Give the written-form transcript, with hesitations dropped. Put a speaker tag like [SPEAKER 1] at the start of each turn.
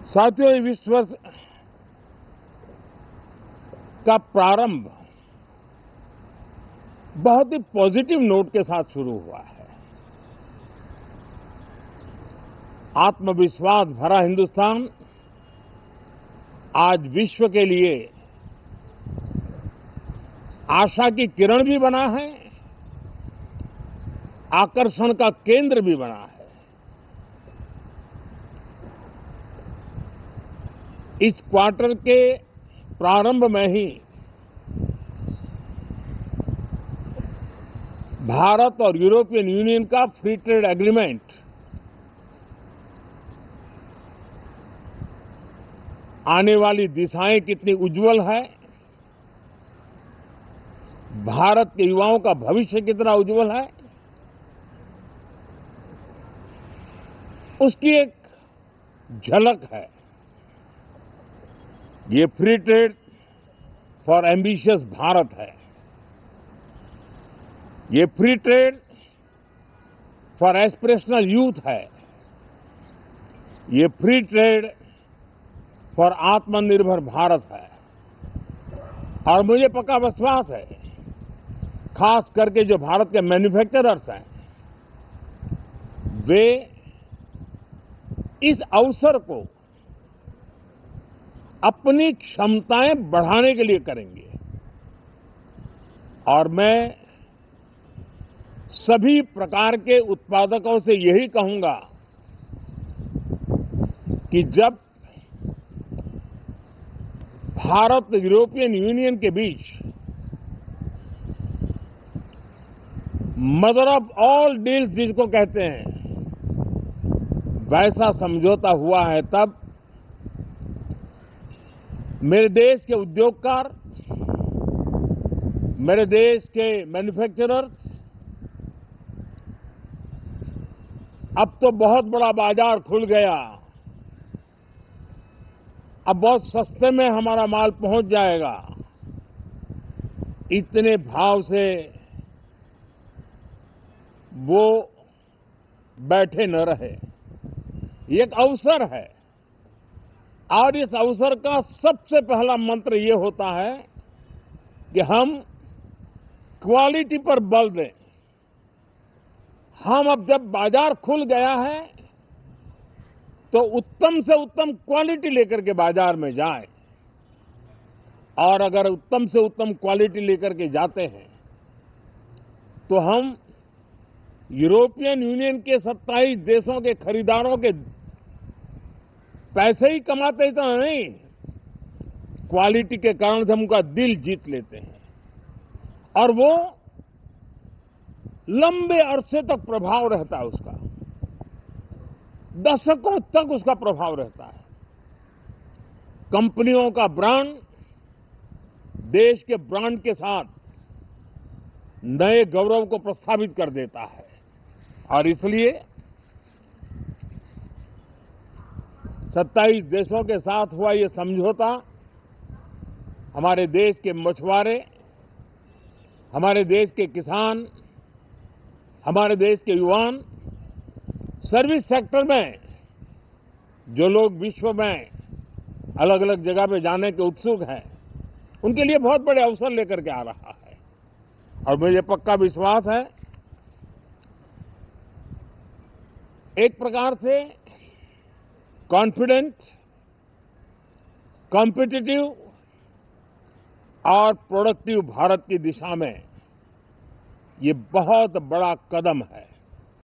[SPEAKER 1] साथियों, ये विश्व का प्रारंभ बहुत ही पॉजिटिव नोट के साथ शुरू हुआ है। आत्मविश्वास भरा हिंदुस्तान आज विश्व के लिए आशा की किरण भी बना है, आकर्षण का केंद्र भी बना है। इस क्वार्टर के प्रारंभ में ही भारत और यूरोपियन यूनियन का फ्री ट्रेड एग्रीमेंट आने वाली दिशाएं कितनी उज्जवल है, भारत के युवाओं का भविष्य कितना उज्जवल है, उसकी एक झलक है। ये free trade for ambitious Bharat है। ये free trade for aspirational youth है। ये फ्री ट्रेड फॉर आत्मनिर्भर भारत है। और मुझे पक्का विश्वास है, खास करके जो भारत के मैन्युफैक्चरर्स हैं, वे इस अवसर को अपनी क्षमताएं बढ़ाने के लिए करेंगे। और मैं सभी प्रकार के उत्पादकों से यही कहूंगा कि जब भारत यूरोपियन यूनियन के बीच मदर ऑफ ऑल डील्स जिसको कहते हैं, वैसा समझौता हुआ है, तब मेरे देश के उद्योगकार, मेरे देश के मैन्युफैक्चरर्स अब तो बहुत बड़ा बाजार खुल गया। अब बहुत सस्ते में हमारा माल पहुंच जाएगा, इतने भाव से वो बैठे न रहे। ये एक अवसर है और इस अवसर का सबसे पहला मंत्र ये होता है कि हम क्वालिटी पर बल दें। हम अब जब बाजार खुल गया है तो उत्तम से उत्तम क्वालिटी लेकर के बाजार में जाएं। और अगर उत्तम से उत्तम क्वालिटी लेकर के जाते हैं तो हम यूरोपियन यूनियन के 27 देशों के खरीदारों के पैसे ही कमाते इतना नहीं, क्वालिटी के कारण से हम उनका दिल जीत लेते हैं और वो लंबे अरसे तक प्रभाव रहता है, उसका दशकों तक उसका प्रभाव रहता है। कंपनियों का ब्रांड देश के ब्रांड के साथ नए गौरव को प्रस्थापित कर देता है। और इसलिए 27 देशों के साथ हुआ ये समझौता हमारे देश के मछुआरे, हमारे देश के किसान, हमारे देश के युवान, सर्विस सेक्टर में जो लोग विश्व में अलग अलग जगह पे जाने के उत्सुक हैं, उनके लिए बहुत बड़े अवसर लेकर के आ रहा है। और मुझे पक्का विश्वास है, एक प्रकार से कॉन्फिडेंट, कॉम्पिटिटिव और प्रोडक्टिव भारत की दिशा में ये बहुत बड़ा कदम है।